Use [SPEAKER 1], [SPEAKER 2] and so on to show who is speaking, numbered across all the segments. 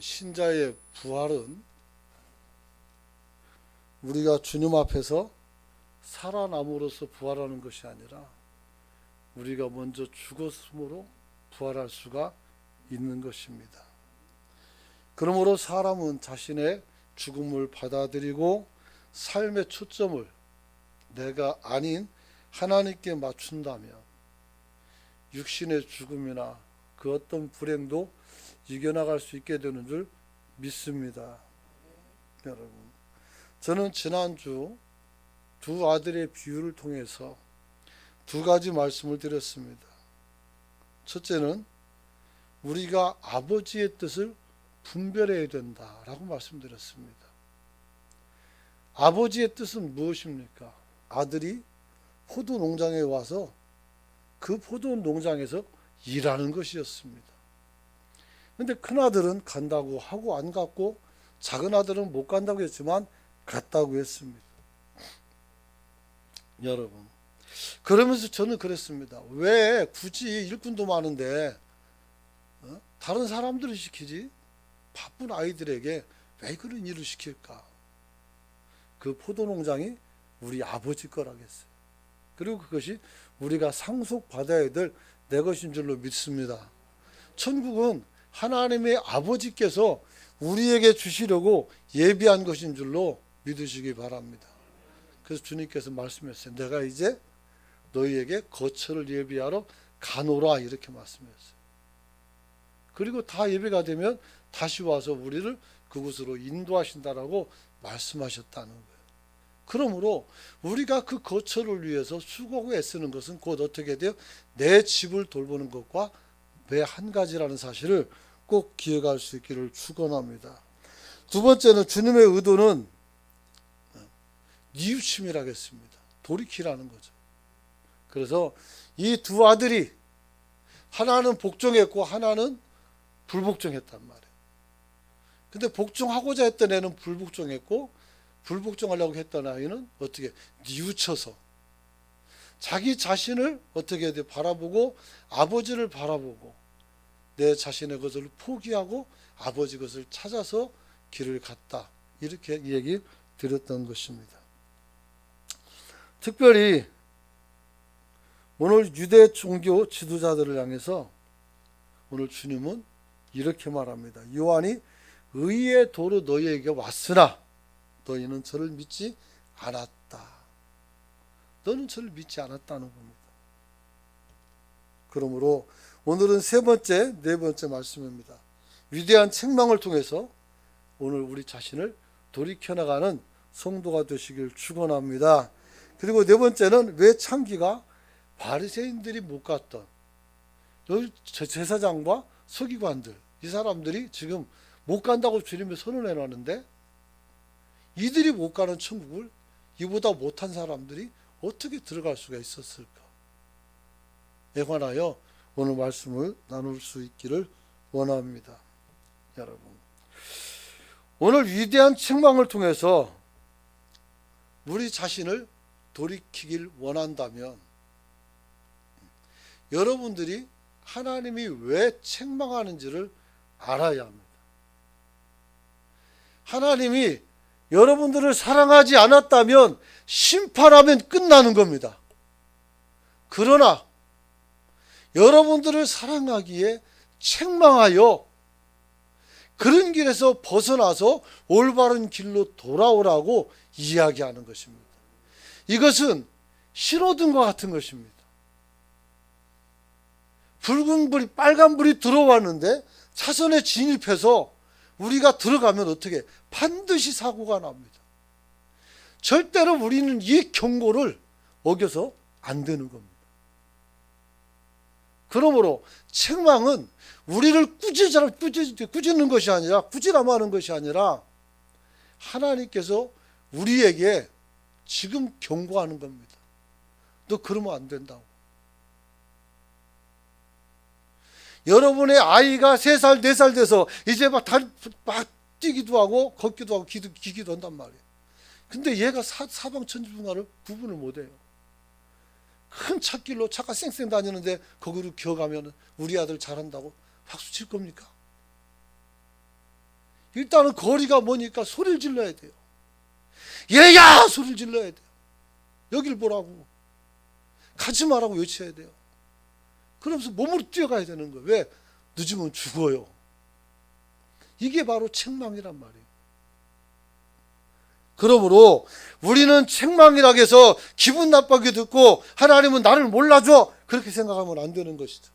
[SPEAKER 1] 신자의 부활은 우리가 주님 앞에서 살아남으로써 부활하는 것이 아니라 우리가 먼저 죽었으므로 부활할 수가 있는 것입니다. 그러므로 사람은 자신의 죽음을 받아들이고 삶의 초점을 내가 아닌 하나님께 맞춘다면 육신의 죽음이나 그 어떤 불행도 이겨나갈 수 있게 되는 줄 믿습니다. 여러분, 저는 지난주 두 아들의 비유를 통해서 두 가지 말씀을 드렸습니다. 첫째는 우리가 아버지의 뜻을 분별해야 된다라고 말씀드렸습니다. 아버지의 뜻은 무엇입니까? 아들이 포도 농장에 와서 그 포도 농장에서 일하는 것이었습니다. 그런데 큰아들은 간다고 하고 안 갔고 작은 아들은 못 간다고 했지만 갔다고 했습니다. 여러분, 그러면서 저는 그랬습니다. 왜 굳이 일꾼도 많은데 다른 사람들을 시키지? 바쁜 아이들에게 왜 그런 일을 시킬까? 그 포도 농장이 우리 아버지 거라겠어요. 그리고 그것이 우리가 상속받아야 될 내 것인 줄로 믿습니다. 천국은 하나님의 아버지께서 우리에게 주시려고 예비한 것인 줄로 믿으시기 바랍니다. 그래서 주님께서 말씀했어요. 내가 이제 너희에게 거처를 예비하러 가노라, 이렇게 말씀했어요. 그리고 다 예배가 되면 다시 와서 우리를 그곳으로 인도하신다라고 말씀하셨다는 거예요. 그러므로 우리가 그 거처를 위해서 수고하고 애쓰는 것은 곧 어떻게 돼요? 내 집을 돌보는 것과 매 한 가지라는 사실을 꼭 기억할 수 있기를 축원합니다. 두 번째는 주님의 의도는 뉘우침이라겠습니다. 돌이키라는 거죠. 그래서 이 두 아들이 하나는 복종했고 하나는 불복종했단 말이에요. 근데 복종하고자 했던 애는 불복종했고 불복종하려고 했던 아이는 어떻게 뉘우쳐서 자기 자신을 어떻게 바라보고 아버지를 바라보고 내 자신의 것을 포기하고 아버지 것을 찾아서 길을 갔다, 이렇게 얘기 드렸던 것입니다. 특별히 오늘 유대 종교 지도자들을 향해서 오늘 주님은 이렇게 말합니다. 요한이 의의 도로 너희에게 왔으나 너희는 저를 믿지 않았다. 너는 저를 믿지 않았다는 겁니다. 그러므로 오늘은 세 번째, 네 번째 말씀입니다. 위대한 책망을 통해서 오늘 우리 자신을 돌이켜나가는 성도가 되시길 축원합니다. 그리고 네 번째는 왜 창기가 바리새인들이 못 갔던 제사장과 서기관들, 이 사람들이 지금 못 간다고 주님이 선언해 놨는데 이들이 못 가는 천국을 이보다 못한 사람들이 어떻게 들어갈 수가 있었을까? 에 관하여 오늘 말씀을 나눌 수 있기를 원합니다. 여러분, 오늘 위대한 책망을 통해서 우리 자신을 돌이키길 원한다면 여러분들이 하나님이 왜 책망하는지를 알아야 합니다. 하나님이 여러분들을 사랑하지 않았다면 심판하면 끝나는 겁니다. 그러나 여러분들을 사랑하기에 책망하여 그런 길에서 벗어나서 올바른 길로 돌아오라고 이야기하는 것입니다. 이것은 신호등과 같은 것입니다. 붉은 불이, 빨간 불이 들어왔는데 차선에 진입해서 우리가 들어가면 어떻게 반드시 사고가 납니다. 절대로 우리는 이 경고를 어겨서 안 되는 겁니다. 그러므로 책망은 우리를 꾸짖는 것이 아니라, 꾸지람하는 것이 아니라 하나님께서 우리에게 지금 경고하는 겁니다. 너 그러면 안 된다고. 여러분의 아이가 3살, 4살 돼서 이제 막 뛰기도 하고 걷기도 하고 기기도 한단 말이에요. 근데 얘가 사방천지분야를 구분을 못해요. 큰 찻길로 차가 쌩쌩 다니는데 거기로 기어가면 우리 아들 잘한다고 박수 칠 겁니까? 일단은 거리가 머니까 소리를 질러야 돼요. 얘야! 소리를 질러야 돼요. 여길 보라고. 가지 마라고 외쳐야 돼요. 그러면서 몸으로 뛰어가야 되는 거예요. 왜? 늦으면 죽어요. 이게 바로 책망이란 말이에요. 그러므로 우리는 책망이라고 해서 기분 나쁘게 듣고 하나님은 나를 몰라줘 그렇게 생각하면 안 되는 것이죠.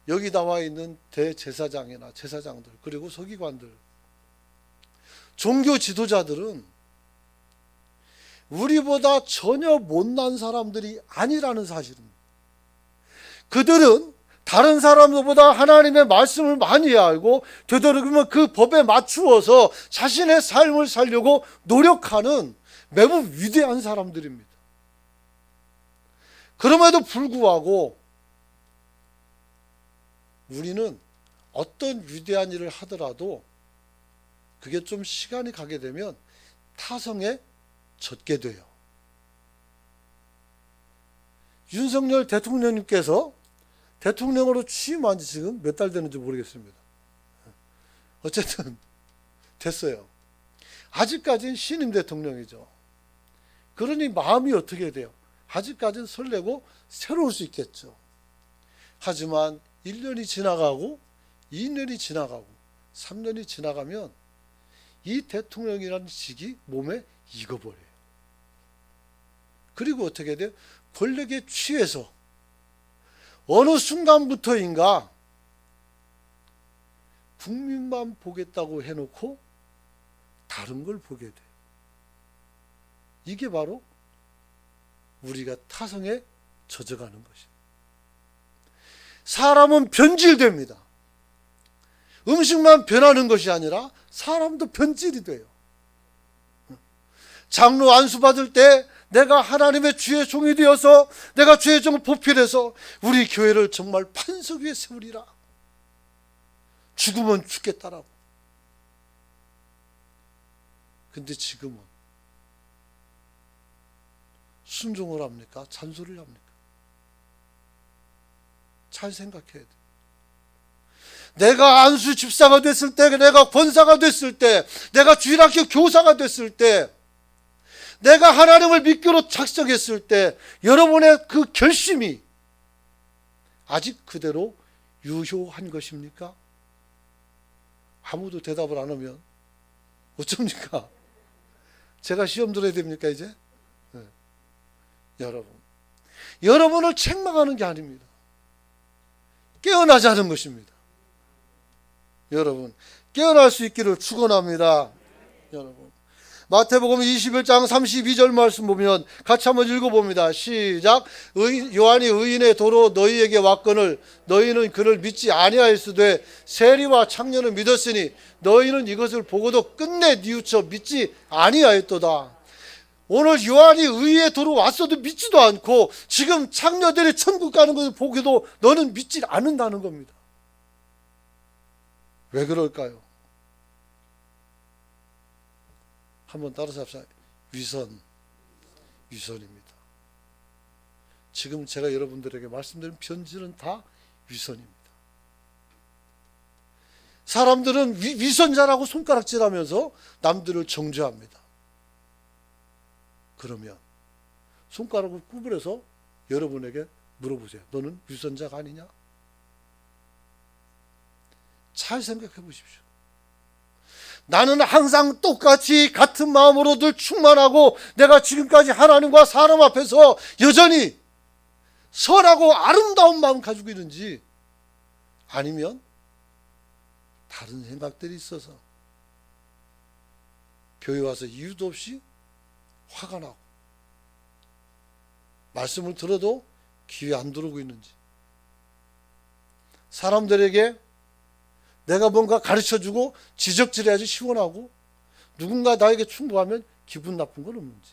[SPEAKER 1] 여기 나와 있는 대제사장이나 제사장들 그리고 서기관들 종교 지도자들은 우리보다 전혀 못난 사람들이 아니라는 사실입니다. 그들은 다른 사람들보다 하나님의 말씀을 많이 알고 되도록이면 그 법에 맞추어서 자신의 삶을 살려고 노력하는 매우 위대한 사람들입니다. 그럼에도 불구하고 우리는 어떤 위대한 일을 하더라도 그게 좀 시간이 가게 되면 타성에 젖게 돼요. 윤석열 대통령님께서 대통령으로 취임한 지 지금 몇 달 되는지 모르겠습니다. 어쨌든 됐어요. 아직까지는 신임 대통령이죠. 그러니 마음이 어떻게 돼요? 아직까지는 설레고 새로울 수 있겠죠. 하지만 1년이 지나가고 2년이 지나가고 3년이 지나가면 이 대통령이라는 직이 몸에 익어버려요. 그리고 어떻게 돼요? 권력에 취해서 어느 순간부터인가 국민만 보겠다고 해놓고 다른 걸 보게 돼요. 이게 바로 우리가 타성에 젖어가는 것입니다. 사람은 변질됩니다. 음식만 변하는 것이 아니라 사람도 변질이 돼요. 장로 안수 받을 때 내가 하나님의 주의 종이 되어서 내가 주의 종을 보필해서 우리 교회를 정말 반석 위에 세우리라. 죽으면 죽겠다라고. 근데 지금은 순종을 합니까? 잔소리를 합니까? 잘 생각해야 돼. 내가 안수 집사가 됐을 때, 내가 권사가 됐을 때, 내가 주일학교 교사가 됐을 때, 내가 하나님을 믿기로 작정했을 때 여러분의 그 결심이 아직 그대로 유효한 것입니까? 아무도 대답을 안 하면 어쩝니까? 제가 시험 들어야 됩니까 이제? 네. 여러분을 책망하는 게 아닙니다. 깨어나자는 것입니다. 여러분 깨어날 수 있기를 축원합니다. 여러분 마태복음 21장 32절 말씀 보면 같이 한번 읽어봅니다. 시작. 요한이 의인의 도로 너희에게 왔거늘 너희는 그를 믿지 아니하였으되 세리와 창녀는 믿었으니 너희는 이것을 보고도 끝내 뉘우쳐 믿지 아니하였도다. 오늘 요한이 의의 도로 왔어도 믿지도 않고 지금 창녀들이 천국 가는 것을 보고도 너는 믿지 않는다는 겁니다. 왜 그럴까요? 한번 따라서 합시다. 위선입니다. 지금 제가 여러분들에게 말씀드린 편지는 다 위선입니다. 사람들은 위선자라고 손가락질하면서 남들을 정죄합니다. 그러면 손가락을 구부려서 여러분에게 물어보세요. 너는 위선자가 아니냐? 잘 생각해 보십시오. 나는 항상 똑같이 같은 마음으로 늘 충만하고 내가 지금까지 하나님과 사람 앞에서 여전히 선하고 아름다운 마음 가지고 있는지 아니면 다른 생각들이 있어서 교회 와서 이유도 없이 화가 나고 말씀을 들어도 귀에 안 들어오고 있는지 사람들에게 내가 뭔가 가르쳐주고 지적질해야지 시원하고 누군가 나에게 충고하면 기분 나쁜 건 없는지.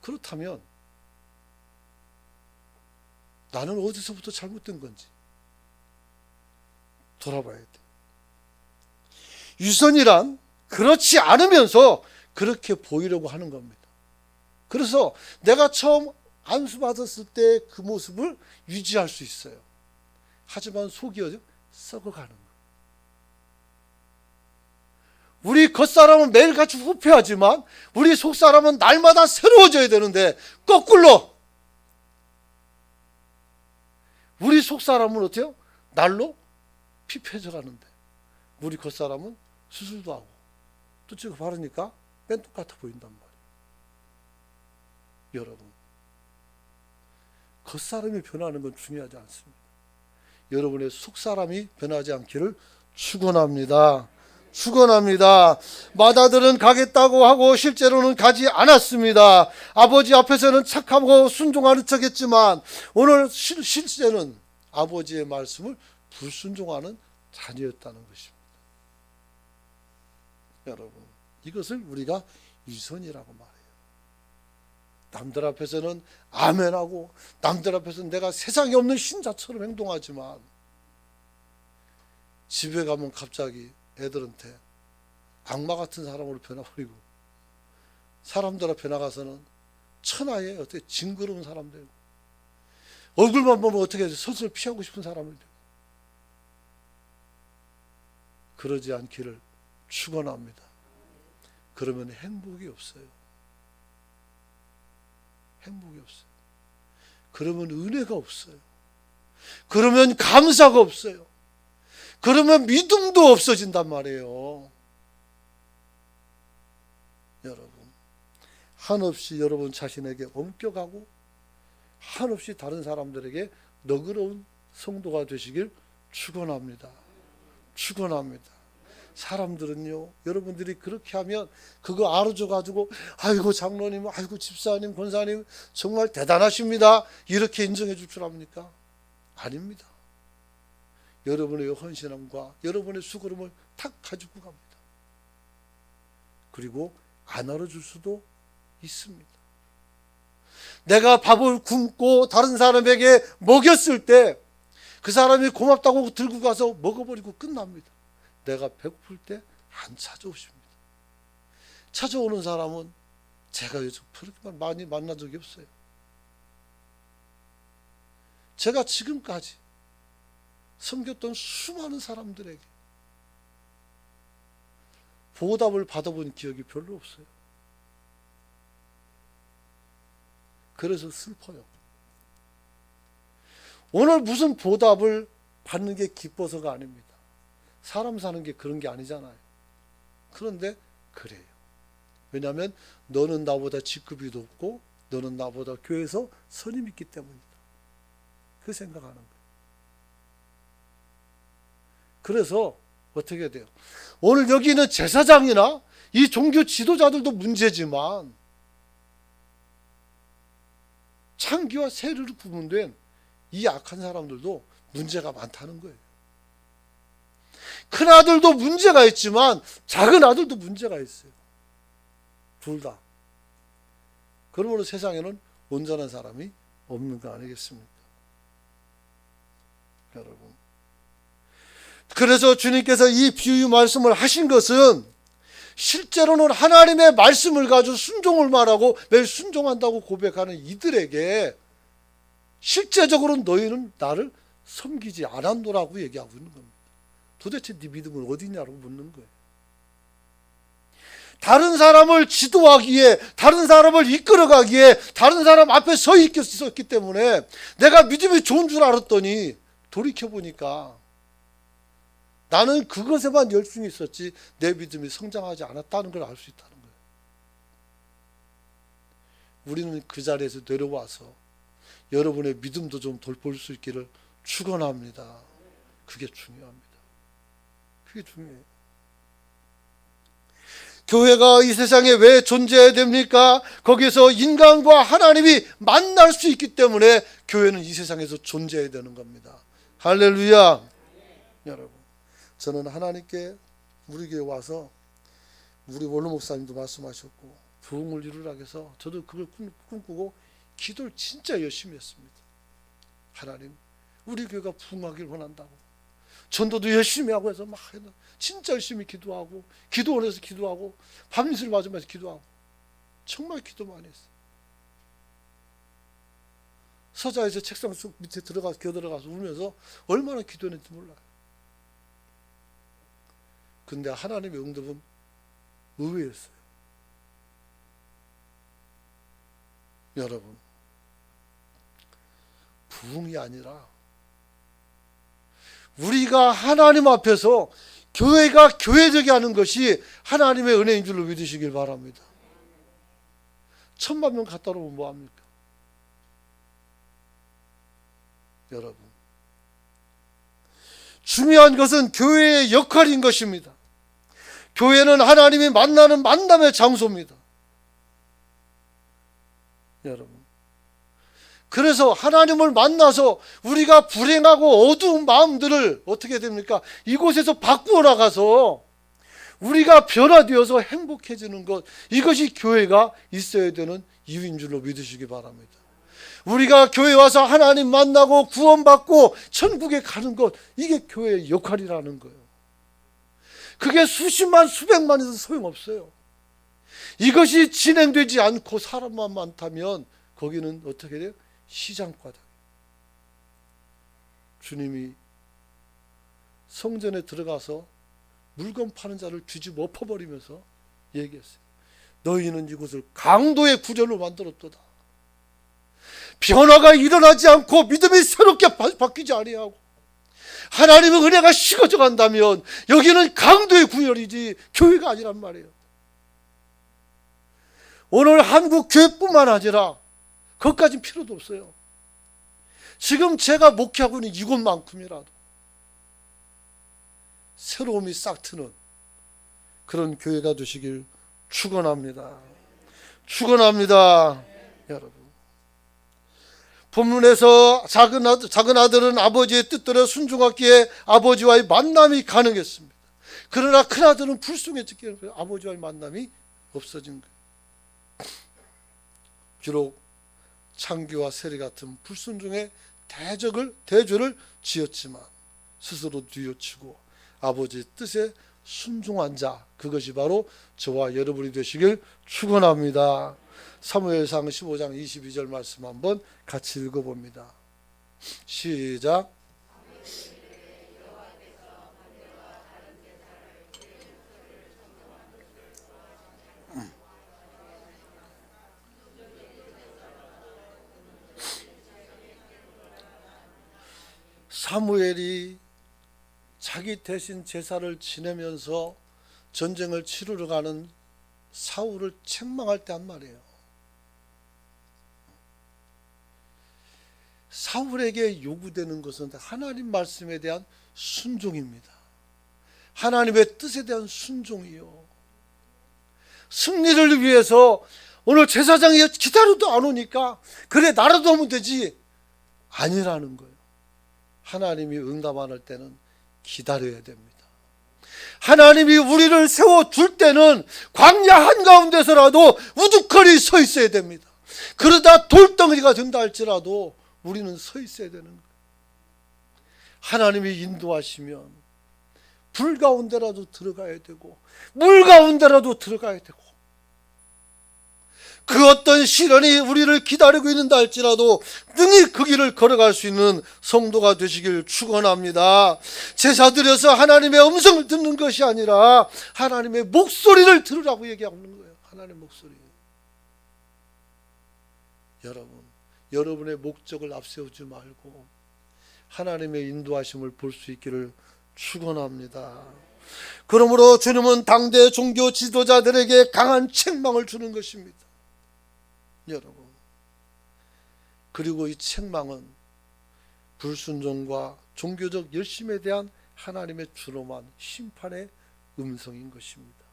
[SPEAKER 1] 그렇다면 나는 어디서부터 잘못된 건지 돌아봐야 돼. 위선이란 그렇지 않으면서 그렇게 보이려고 하는 겁니다. 그래서 내가 처음 안수 받았을 때 그 모습을 유지할 수 있어요. 하지만 속이 썩어가는 거예요. 우리 겉사람은 매일같이 후패하지만 우리 속사람은 날마다 새로워져야 되는데 거꾸로 우리 속사람은 어때요? 날로 피폐해져 가는데 우리 겉사람은 수술도 하고 또 지금 바르니까 맨 똑같아 보인단 말이에요. 여러분, 겉사람이 변하는 건 중요하지 않습니다. 여러분의 속사람이 변하지 않기를 축원합니다. 축원합니다. 마다들은 가겠다고 하고 실제로는 가지 않았습니다. 아버지 앞에서는 착하고 순종하는 척했지만 오늘 실제는 아버지의 말씀을 불순종하는 자녀였다는 것입니다. 여러분, 이것을 우리가 위선이라고 말해요. 남들 앞에서는 아멘하고 남들 앞에서는 내가 세상에 없는 신자처럼 행동하지만 집에 가면 갑자기 애들한테 악마 같은 사람으로 변해버리고 사람들 앞에 나가서는 천하의 어떻게 징그러운 사람 되고 얼굴만 보면 어떻게 서슬 피하고 싶은 사람을 되고 그러지 않기를 축원합니다. 그러면 행복이 없어요. 행복이 없어요. 그러면 은혜가 없어요. 그러면 감사가 없어요. 그러면 믿음도 없어진단 말이에요. 여러분, 한없이 여러분 자신에게 엄격하고 한없이 다른 사람들에게 너그러운 성도가 되시길 축원합니다. 축원합니다. 사람들은요, 여러분들이 그렇게 하면 그거 알아줘 가지고 아이고 장로님, 아이고 집사님, 권사님 정말 대단하십니다 이렇게 인정해 줄 줄 압니까? 아닙니다. 여러분의 헌신함과 여러분의 수고름을 탁 가지고 갑니다. 그리고 안 알아줄 수도 있습니다. 내가 밥을 굶고 다른 사람에게 먹였을 때 그 사람이 고맙다고 들고 가서 먹어버리고 끝납니다. 내가 배고플 때 안 찾아오십니다. 찾아오는 사람은 제가 요즘 그렇게 많이 만난 적이 없어요. 제가 지금까지 섬겼던 수많은 사람들에게 보답을 받아본 기억이 별로 없어요. 그래서 슬퍼요. 오늘 무슨 보답을 받는 게 기뻐서가 아닙니다. 사람 사는 게 그런 게 아니잖아요. 그런데 그래요. 왜냐하면 너는 나보다 직급이 높고 너는 나보다 교회에서 선임 있기 때문이다. 그 생각하는 거예요. 그래서 어떻게 돼요? 오늘 여기 있는 제사장이나 이 종교 지도자들도 문제지만 창기와 세리로 구분된 이 악한 사람들도 문제가 많다는 거예요. 큰 아들도 문제가 있지만 작은 아들도 문제가 있어요. 둘 다. 그러므로 세상에는 온전한 사람이 없는 거 아니겠습니까? 여러분. 그래서 주님께서 이 비유 말씀을 하신 것은 실제로는 하나님의 말씀을 가지고 순종을 말하고 매일 순종한다고 고백하는 이들에게 실제적으로 너희는 나를 섬기지 않았노라고 얘기하고 있는 겁니다. 도대체 네 믿음은 어디냐고 묻는 거예요. 다른 사람을 지도하기에, 다른 사람을 이끌어가기에, 다른 사람 앞에 서 있었기 때문에 내가 믿음이 좋은 줄 알았더니 돌이켜보니까 나는 그것에만 열중히 있었지 내 믿음이 성장하지 않았다는 걸 알 수 있다는 거예요. 우리는 그 자리에서 내려와서 여러분의 믿음도 좀 돌볼 수 있기를 축원합니다. 그게 중요합니다. 그게 중요해요. 교회가 이 세상에 왜 존재해야 됩니까? 거기서 인간과 하나님이 만날 수 있기 때문에 교회는 이 세상에서 존재해야 되는 겁니다. 할렐루야. 여러분, 저는 하나님께 우리 교회 와서 우리 원로 목사님도 말씀하셨고 부흥을 이루라 해서 저도 그걸 꿈꾸고 기도를 진짜 열심히 했습니다. 하나님, 우리 교회가 부흥하길 원한다고. 전도도 열심히 하고 해서 막 진짜 열심히 기도하고 기도원에서 기도하고 밤이슬 맞으면서 기도하고 정말 기도 많이 했어요. 서자에서 책상 속 밑에 들어가서 기어 들어가서 울면서 얼마나 기도했는지 몰라요. 근데 하나님의 응답은 의외였어요. 여러분, 부흥이 아니라 우리가 하나님 앞에서 교회가 교회되게 하는 것이 하나님의 은혜인 줄로 믿으시길 바랍니다. 1000만 명 갖다 놓으면 뭐합니까? 여러분, 중요한 것은 교회의 역할인 것입니다. 교회는 하나님이 만나는 만남의 장소입니다. 여러분, 그래서 하나님을 만나서 우리가 불행하고 어두운 마음들을 어떻게 됩니까? 이곳에서 바꾸어 나가서 우리가 변화되어서 행복해지는 것, 이것이 교회가 있어야 되는 이유인 줄로 믿으시기 바랍니다. 우리가 교회 와서 하나님 만나고 구원받고 천국에 가는 것, 이게 교회의 역할이라는 거예요. 그게 수십만 수백만에서 소용없어요. 이것이 진행되지 않고 사람만 많다면 거기는 어떻게 돼요? 시장바닥. 주님이 성전에 들어가서 물건 파는 자를 뒤집어 엎어버리면서 얘기했어요. 너희는 이곳을 강도의 구전으로 만들었도다. 변화가 일어나지 않고 믿음이 새롭게 바뀌지 아니하고 하나님의 은혜가 식어져 간다면 여기는 강도의 구열이지 교회가 아니란 말이에요. 오늘 한국 교회뿐만 아니라 그것까진 필요도 없어요. 지금 제가 목회하고 있는 이곳만큼이라도 새로움이 싹 트는 그런 교회가 되시길 축원합니다. 축원합니다. 여러분, 본문에서 작은 아들은 아버지의 뜻대로 순종하기에 아버지와의 만남이 가능했습니다. 그러나 큰 아들은 불순종했기 때문에 아버지와의 만남이 없어진 거예요. 비록 창기와 세리 같은 불순종의 대죄를 지었지만 스스로 뉘우치고 아버지의 뜻에 순종한 자, 그것이 바로 저와 여러분이 되시길 축원합니다. 사무엘상 15장 22절 말씀 한번 같이 읽어봅니다. 시작. 사무엘이 자기 대신 제사를 지내면서 전쟁을 치르러 가는 사울을 책망할 때 한 말이에요. 사울에게 요구되는 것은 하나님 말씀에 대한 순종입니다. 하나님의 뜻에 대한 순종이요. 승리를 위해서 오늘 제사장이 기다려도 안 오니까 그래 나라도 오면 되지, 아니라는 거예요. 하나님이 응답 안 할 때는 기다려야 됩니다. 하나님이 우리를 세워줄 때는 광야 한가운데서라도 우두커니 서 있어야 됩니다. 그러다 돌덩이가 된다 할지라도 우리는 서 있어야 되는 거예요. 하나님이 인도하시면 불 가운데라도 들어가야 되고 물 가운데라도 들어가야 되고 그 어떤 시련이 우리를 기다리고 있는다 할지라도 능히 그 길을 걸어갈 수 있는 성도가 되시길 축원합니다. 제사 드려서 하나님의 음성을 듣는 것이 아니라 하나님의 목소리를 들으라고 얘기하는 거예요. 하나님의 목소리. 여러분의 목적을 앞세우지 말고 하나님의 인도하심을 볼 수 있기를 축원합니다. 그러므로 주님은 당대 종교 지도자들에게 강한 책망을 주는 것입니다. 여러분, 그리고 이 책망은 불순종과 종교적 열심에 대한 하나님의 주름한 심판의 음성인 것입니다.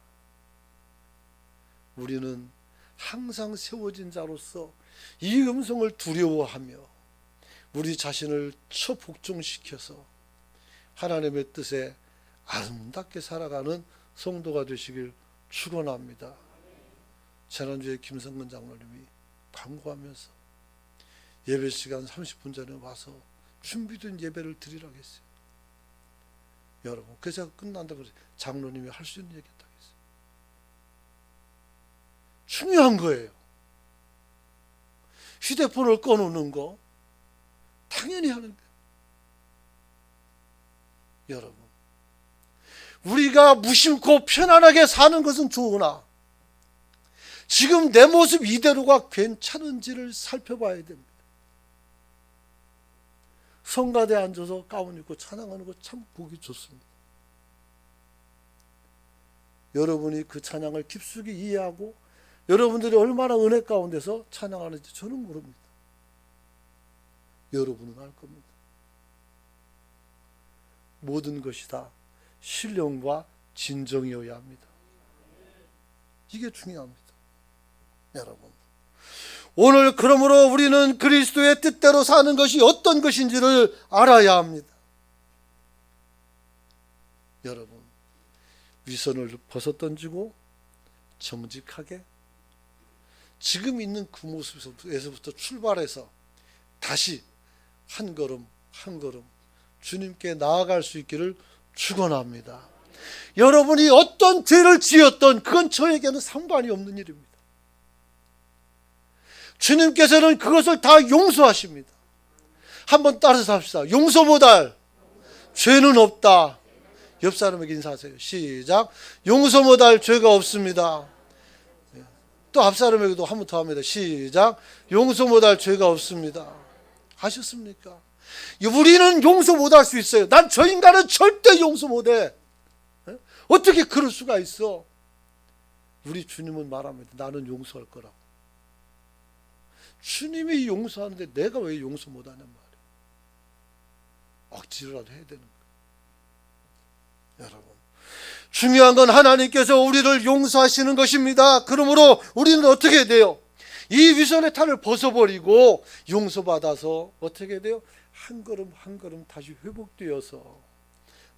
[SPEAKER 1] 우리는 항상 세워진 자로서 이 음성을 두려워하며 우리 자신을 처복종시켜서 하나님의 뜻에 아름답게 살아가는 성도가 되시길 축원합니다. 지난주에 김성근 장로님이 광고하면서 예배 시간 30분 전에 와서 준비된 예배를 드리라고 했어요. 여러분, 그래서 끝난다고 그래서 장로님이 할 수 있는 얘기 했다고 했어요. 중요한 거예요. 휴대폰을 꺼놓는 거 당연히 하는 거예요. 여러분, 우리가 무심코 편안하게 사는 것은 좋으나 지금 내 모습 이대로가 괜찮은지를 살펴봐야 됩니다. 성가대에 앉아서 가운 입고 찬양하는 거 참 보기 좋습니다. 여러분이 그 찬양을 깊숙이 이해하고 여러분들이 얼마나 은혜 가운데서 찬양하는지 저는 모릅니다. 여러분은 알 겁니다. 모든 것이 다 신령과 진정이어야 합니다. 이게 중요합니다. 여러분, 오늘 그러므로 우리는 그리스도의 뜻대로 사는 것이 어떤 것인지를 알아야 합니다. 여러분, 위선을 벗어던지고 정직하게 지금 있는 그 모습에서부터 출발해서 다시 한 걸음 한 걸음 주님께 나아갈 수 있기를 축원합니다. 여러분이 어떤 죄를 지었던 그건 저에게는 상관이 없는 일입니다. 주님께서는 그것을 다 용서하십니다. 한번 따라서 합시다. 용서 못할 죄는 없다. 옆 사람에게 인사하세요. 시작. 용서 못할 죄가 없습니다. 또 앞 사람에게도 한 번 더 합니다. 시작. 용서 못할 죄가 없습니다. 아셨습니까? 우리는 용서 못할 수 있어요. 난 저 인간은 절대 용서 못해. 어떻게 그럴 수가 있어? 우리 주님은 말합니다. 나는 용서할 거라고. 주님이 용서하는데 내가 왜 용서 못하냔 말이에요. 억지로라도 해야 되는 거예요. 여러분, 중요한 건 하나님께서 우리를 용서하시는 것입니다. 그러므로 우리는 어떻게 돼요? 이 위선의 탈을 벗어버리고 용서받아서 어떻게 돼요? 한 걸음 한 걸음 다시 회복되어서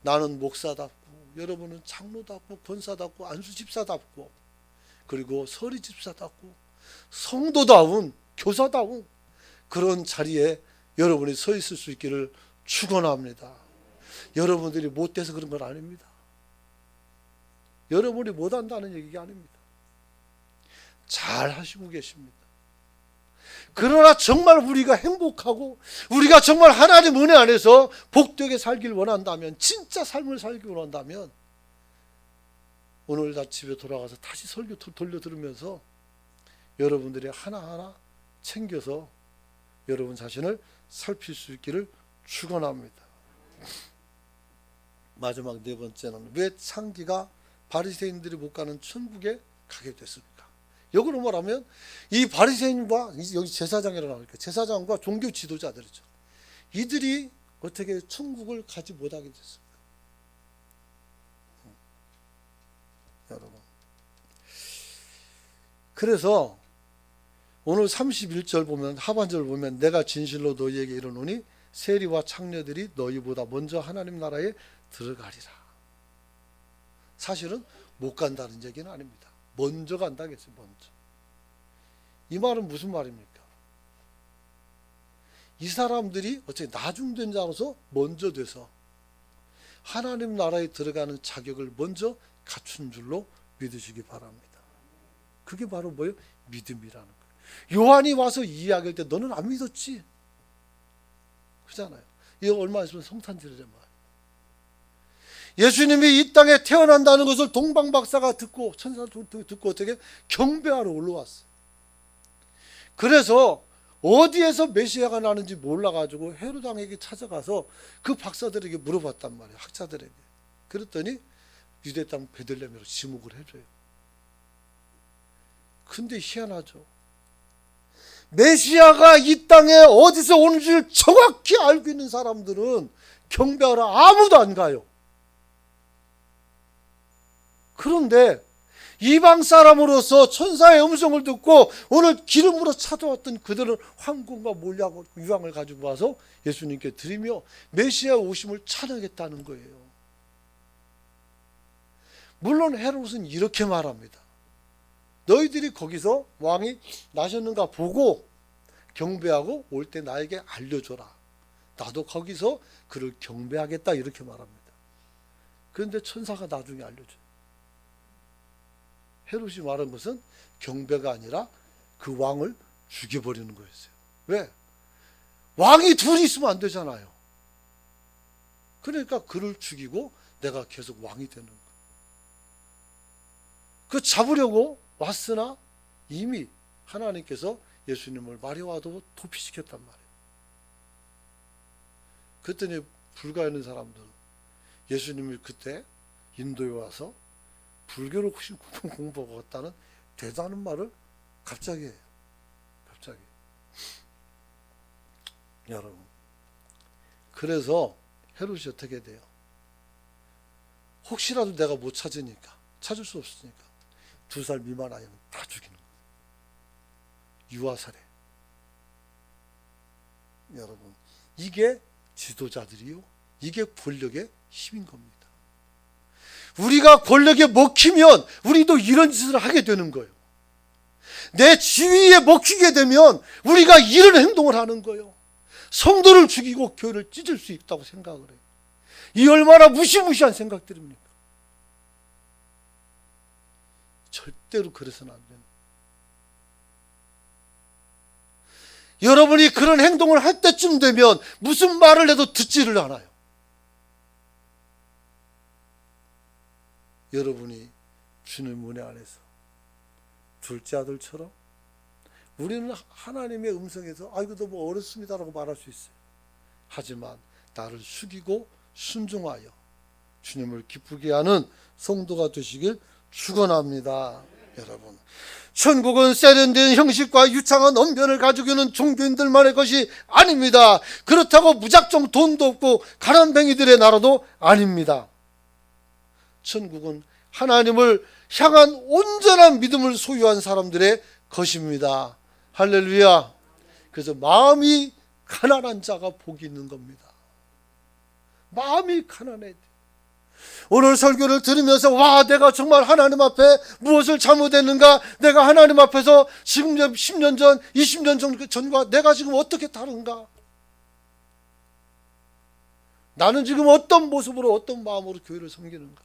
[SPEAKER 1] 나는 목사답고 여러분은 장로답고 권사답고 안수집사답고 그리고 서리집사답고 성도다운 교사다운 그런 자리에 여러분이 서 있을 수 있기를 축원합니다. 여러분들이 못돼서 그런 건 아닙니다. 여러분이 못한다는 얘기가 아닙니다. 잘 하시고 계십니다. 그러나 정말 우리가 행복하고 우리가 정말 하나님 은혜 안에서 복되게 살길 원한다면, 진짜 삶을 살길 원한다면 오늘 다 집에 돌아가서 다시 설교 돌려 들으면서 여러분들이 하나하나 챙겨서 여러분 자신을 살필 수 있기를 축원합니다. 마지막 네 번째는 왜 창기가 바리새인들이 못 가는 천국에 가게 됐습니까? 역으로 말하면 이 바리새인과 여기 제사장이라고 나오니까 제사장과 종교 지도자들이죠. 이들이 어떻게 천국을 가지 못하게 됐습니까? 여러분, 그래서 오늘 31절 보면, 하반절 보면 내가 진실로 너희에게 이르노니 세리와 창녀들이 너희보다 먼저 하나님 나라에 들어가리라. 사실은 못 간다는 얘기는 아닙니다. 먼저 간다겠어요. 먼저. 이 말은 무슨 말입니까? 이 사람들이 어떻게 나중된 자로서 먼저 돼서 하나님 나라에 들어가는 자격을 먼저 갖춘 줄로 믿으시기 바랍니다. 그게 바로 뭐예요? 믿음이라는 거예요. 요한이 와서 이야기할 때 너는 안 믿었지? 그잖아요. 이거 얼마 있으면 성탄절이란 말이에요. 예수님이 이 땅에 태어난다는 것을 동방박사가 듣고, 천사도 듣고 어떻게 경배하러 올라왔어요. 그래서 어디에서 메시아가 나는지 몰라가지고 헤롯 왕에게 찾아가서 그 박사들에게 물어봤단 말이에요. 학자들에게. 그랬더니 유대 땅 베들레헴으로 지목을 해줘요. 근데 희한하죠. 메시아가 이 땅에 어디서 오는지를 정확히 알고 있는 사람들은 경배하러 아무도 안 가요. 그런데 이방 사람으로서 천사의 음성을 듣고 오늘 기름으로 찾아왔던 그들은 황금과 몰약과 유황을 가지고 와서 예수님께 드리며 메시아 오심을 찬양했다는 거예요. 물론 헤롯은 이렇게 말합니다. 너희들이 거기서 왕이 나셨는가 보고 경배하고 올 때 나에게 알려줘라. 나도 거기서 그를 경배하겠다, 이렇게 말합니다. 그런데 천사가 나중에 알려줘요. 헤롯이 말한 것은 경배가 아니라 그 왕을 죽여버리는 거였어요. 왜? 왕이 둘이 있으면 안 되잖아요. 그러니까 그를 죽이고 내가 계속 왕이 되는 거예요. 그 잡으려고 왔으나 이미 하나님께서 예수님을 마리아와도 도피시켰단 말이에요. 그랬더니 불가에 있는 사람들은 예수님이 그때 인도에 와서 불교를 공부하고 갔다는 대단한 말을 갑자기 해요. 갑자기. 여러분, 그래서 헤롯이 어떻게 돼요? 혹시라도 내가 못 찾으니까, 찾을 수 없으니까 2살 미만 아이는 다 죽이는 거예요. 유아살해. 여러분, 이게 지도자들이요, 이게 권력의 힘인 겁니다. 우리가 권력에 먹히면 우리도 이런 짓을 하게 되는 거예요. 내 지위에 먹히게 되면 우리가 이런 행동을 하는 거예요. 성도를 죽이고 교회를 찢을 수 있다고 생각을 해요. 이 얼마나 무시무시한 생각들입니까? 절대로 그래서는 안 돼요. 여러분이 그런 행동을 할 때쯤 되면 무슨 말을 해도 듣지를 않아요. 여러분이 주님 은혜 안에서 둘째 아들처럼 우리는 하나님의 음성에서 아이고 너무 어렵습니다라고 말할 수 있어요. 하지만 나를 숙이고 순종하여 주님을 기쁘게 하는 성도가 되시길 축원합니다. 여러분, 천국은 세련된 형식과 유창한 언변을 가지고 있는 종교인들만의 것이 아닙니다. 그렇다고 무작정 돈도 없고 가난뱅이들의 나라도 아닙니다. 천국은 하나님을 향한 온전한 믿음을 소유한 사람들의 것입니다. 할렐루야. 그래서 마음이 가난한 자가 복이 있는 겁니다. 마음이 가난해야 돼. 오늘 설교를 들으면서 와, 내가 정말 하나님 앞에 무엇을 잘못했는가, 내가 하나님 앞에서 지금 10년 전 20년 전과 내가 지금 어떻게 다른가, 나는 지금 어떤 모습으로 어떤 마음으로 교회를 섬기는가,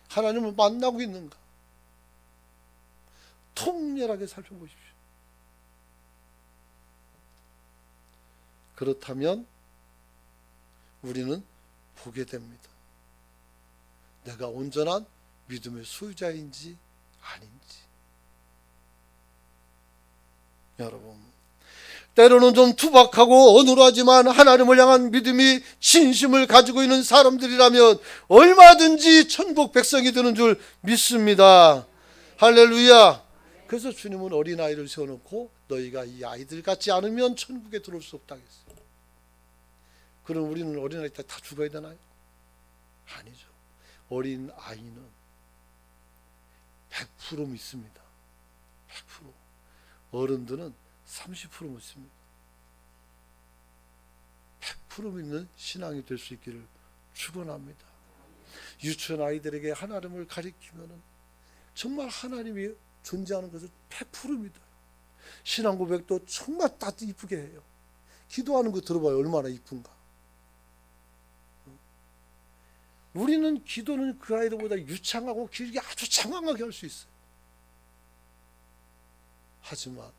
[SPEAKER 1] 하나님을 만나고 있는가, 통렬하게 살펴보십시오. 그렇다면 우리는 보게 됩니다. 내가 온전한 믿음의 소유자인지 아닌지. 여러분, 때로는 좀 투박하고 어눌하지만 하나님을 향한 믿음이 진심을 가지고 있는 사람들이라면 얼마든지 천국 백성이 되는 줄 믿습니다. 할렐루야. 그래서 주님은 어린아이를 세워놓고 너희가 이 아이들 같지 않으면 천국에 들어올 수 없다고 했어요. 그럼 우리는 어린아이 때 다 죽어야 되나요? 아니죠. 어린아이는 100% 믿습니다. 100%. 어른들은 30% 믿습니다. 100% 믿는 신앙이 될 수 있기를 축원합니다. 유치원 아이들에게 하나님을 가리키면은 정말 하나님이 존재하는 것을 100% 믿어요. 신앙 고백도 정말 따뜻 이쁘게 해요. 기도하는 거 들어봐요. 얼마나 이쁜가. 우리는 기도는 그 아이들보다 유창하고 길게 아주 장황하게 할 수 있어요. 하지만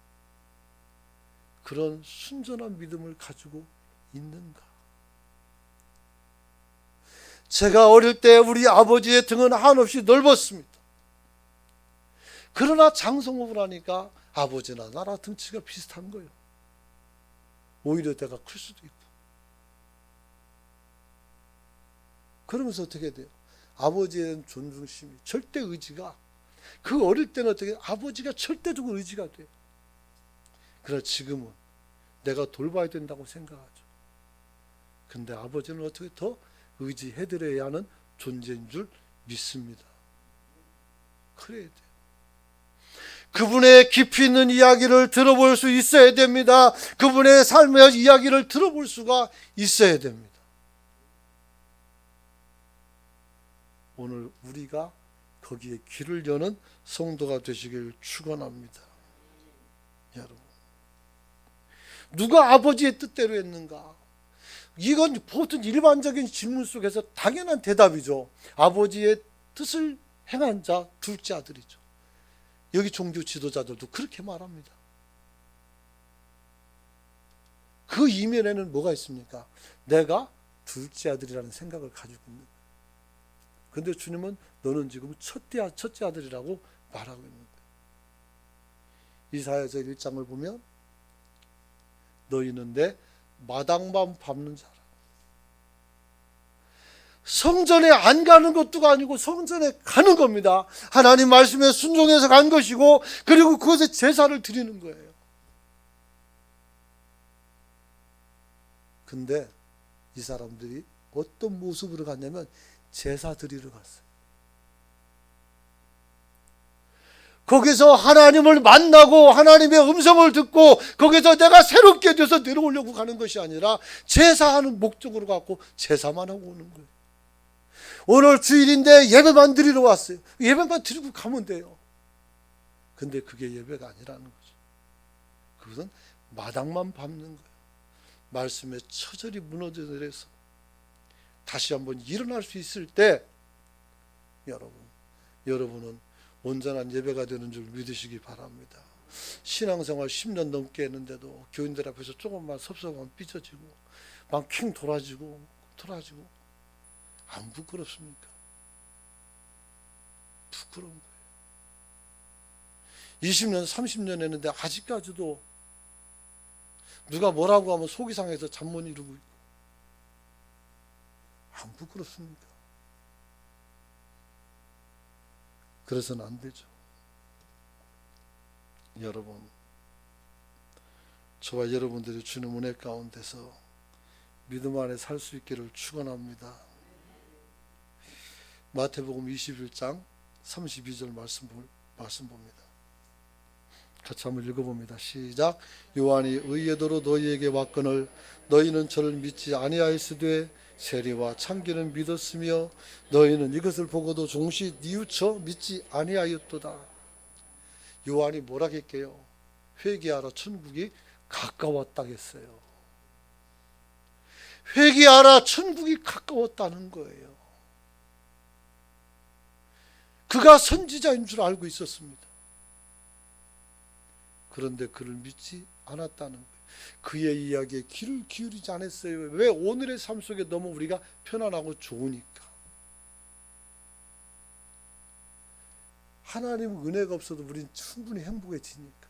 [SPEAKER 1] 그런 순전한 믿음을 가지고 있는가? 제가 어릴 때 우리 아버지의 등은 한없이 넓었습니다. 그러나 장성호를 하니까 아버지나 나랑 등치가 비슷한 거예요. 오히려 내가 클 수도 있고. 그러면서 어떻게 돼요? 아버지에 대한 존중심이, 절대 의지가, 그 어릴 때는 어떻게 아버지가 절대적으로 의지가 돼요. 그러나 지금은 내가 돌봐야 된다고 생각하죠. 근데 아버지는 어떻게 더 의지해드려야 하는 존재인 줄 믿습니다. 그래야 돼요. 그분의 깊이 있는 이야기를 들어볼 수 있어야 됩니다. 그분의 삶의 이야기를 들어볼 수가 있어야 됩니다. 오늘 우리가 거기에 귀를 여는 성도가 되시길 축원합니다. 여러분, 누가 아버지의 뜻대로 했는가? 이건 보통 일반적인 질문 속에서 당연한 대답이죠. 아버지의 뜻을 행한 자 둘째 아들이죠. 여기 종교 지도자들도 그렇게 말합니다. 그 이면에는 뭐가 있습니까? 내가 둘째 아들이라는 생각을 가지고 있는 거예요. 근데 주님은 너는 지금 첫째 아들이라고 말하고 있는 거예요. 이사야서 1장을 보면 너희는 내 마당만 밟는 자라. 성전에 안 가는 것도 아니고 성전에 가는 겁니다. 하나님 말씀에 순종해서 간 것이고, 그리고 그것에 제사를 드리는 거예요. 근데 이 사람들이 어떤 모습으로 갔냐면 제사 드리러 갔어요. 거기서 하나님을 만나고 하나님의 음성을 듣고 거기서 내가 새롭게 돼서 내려오려고 가는 것이 아니라 제사하는 목적으로 갖고 제사만 하고 오는 거예요. 오늘 주일인데 예배만 드리러 왔어요. 예배만 드리고 가면 돼요. 근데 그게 예배가 아니라는 거죠. 그것은 마당만 밟는 거예요. 말씀에 처절히 무너져 내려서 다시 한번 일어날 수 있을 때 여러분은 온전한 예배가 되는 줄 믿으시기 바랍니다. 신앙생활 10년 넘게 했는데도 교인들 앞에서 조금만 섭섭하면 삐져지고 막 킹 돌아지고 안 부끄럽습니까? 부끄러운 거예요. 20년 30년 했는데 아직까지도 누가 뭐라고 하면 속이 상해서 잠 못 이루고 있고, 안 부끄럽습니까? 그래서는 안 되죠. 여러분, 저와 여러분들이 주님 은혜 가운데서 믿음 안에 살 수 있기를 축원합니다. 마태복음 21장 32절 말씀 봅니다. 같이 한번 읽어봅니다. 시작. 요한이 의의 도로 너희에게 왔거늘 너희는 저를 믿지 아니하였으되 세리와 참기는 믿었으며 너희는 이것을 보고도 종시 뉘우쳐 믿지 아니하였도다. 요한이 뭐라 했게요? 회개하라, 천국이 가까웠다겠어요. 회개하라, 천국이 가까웠다는 거예요. 그가 선지자인 줄 알고 있었습니다. 그런데 그를 믿지 않았다는 거예요. 그의 이야기에 귀를 기울이지 않았어요. 왜? 오늘의 삶 속에 너무 우리가 편안하고 좋으니까. 하나님 은혜가 없어도 우리는 충분히 행복해지니까.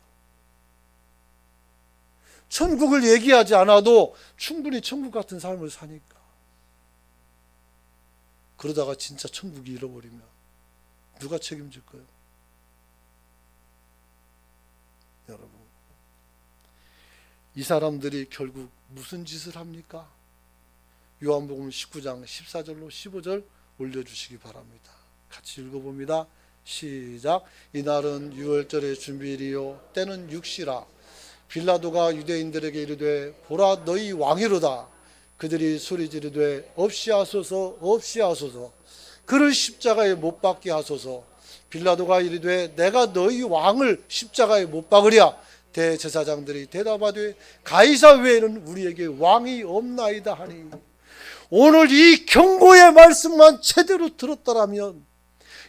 [SPEAKER 1] 천국을 얘기하지 않아도 충분히 천국 같은 삶을 사니까. 그러다가 진짜 천국이 잃어버리면 누가 책임질 거예요? 여러분, 이 사람들이 결국 무슨 짓을 합니까? 요한복음 19장 14절로 15절 올려주시기 바랍니다. 같이 읽어봅니다. 시작. 이날은 유월절의 준비일이요 때는 육시라. 빌라도가 유대인들에게 이르되 보라 너희 왕이로다. 그들이 소리 지르되 없이 하소서 없이 하소서. 그를 십자가에 못 박게 하소서. 빌라도가 이르되 내가 너희 왕을 십자가에 못 박으랴. 대제사장들이 대답하되 가이사 외에는 우리에게 왕이 없나이다 하니. 오늘 이 경고의 말씀만 제대로 들었더라면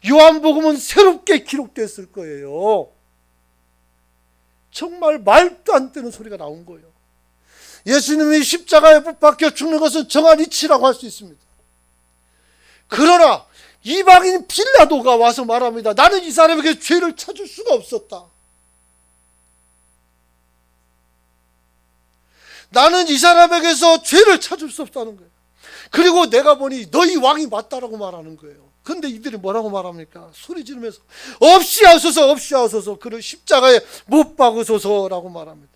[SPEAKER 1] 요한복음은 새롭게 기록됐을 거예요. 정말 말도 안 되는 소리가 나온 거예요. 예수님이 십자가에 못 박혀 죽는 것은 정한 이치라고 할 수 있습니다. 그러나 이방인 빌라도가 와서 말합니다. 나는 이 사람에게 죄를 찾을 수가 없었다. 나는 이 사람에게서 죄를 찾을 수 없다는 거예요. 그리고 내가 보니 너희 왕이 맞다라고 말하는 거예요. 근데 이들이 뭐라고 말합니까? 소리 지르면서 없이 하소서 없이 하소서. 그를 십자가에 못 박으소서라고 말합니다.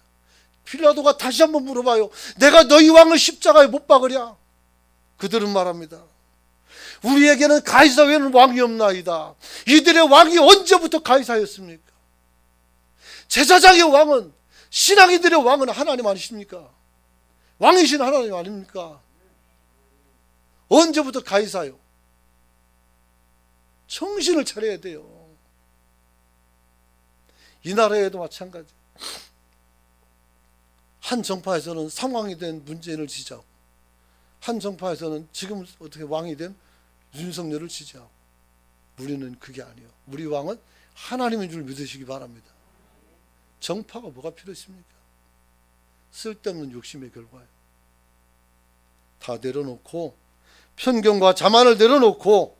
[SPEAKER 1] 빌라도가 다시 한번 물어봐요. 내가 너희 왕을 십자가에 못 박으랴? 그들은 말합니다. 우리에게는 가이사 외에는 왕이 없나이다. 이들의 왕이 언제부터 가이사였습니까? 제사장의 왕은, 신앙인들의 왕은 하나님 아니십니까? 왕이신 하나님 아닙니까? 언제부터 가이사요? 정신을 차려야 돼요. 이 나라에도 마찬가지. 한 정파에서는 상왕이 된 문재인을 지지하고, 한 정파에서는 지금 어떻게 왕이 된 윤석열을 지지하고. 우리는 그게 아니에요. 우리 왕은 하나님인 줄 믿으시기 바랍니다. 정파가 뭐가 필요했습니까? 쓸데없는 욕심의 결과예요. 다 내려놓고, 편견과 자만을 내려놓고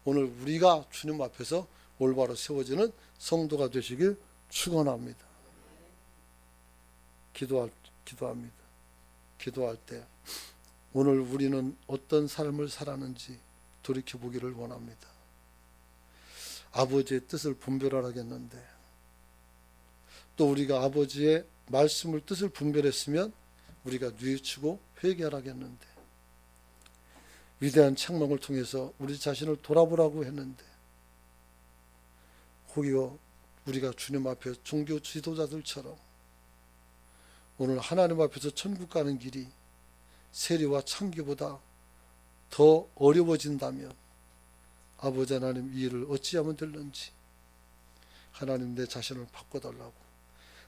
[SPEAKER 1] 오늘 우리가 주님 앞에서 올바로 세워지는 성도가 되시길 축원합니다. 기도합니다. 기도할 때 오늘 우리는 어떤 삶을 살았는지 돌이켜보기를 원합니다. 아버지의 뜻을 분별하겠는데 또 우리가 아버지의 말씀을 뜻을 분별했으면 우리가 뉘우치고 회개하라겠는데 위대한 책망을 통해서 우리 자신을 돌아보라고 했는데 혹여 우리가 주님 앞에 종교 지도자들처럼 오늘 하나님 앞에서 천국 가는 길이 세리와 창기보다 더 어려워진다면 아버지 하나님 이 일을 어찌하면 될는지 하나님 내 자신을 바꿔달라고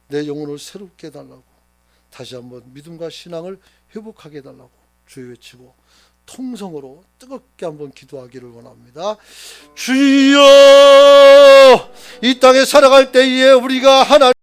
[SPEAKER 1] 내 영혼을 새롭게 해달라고 다시 한번 믿음과 신앙을 회복하게 해달라고 주여 외치고 통성으로 뜨겁게 한번 기도하기를 원합니다. 주여 이 땅에 살아갈 때에 우리가 하나님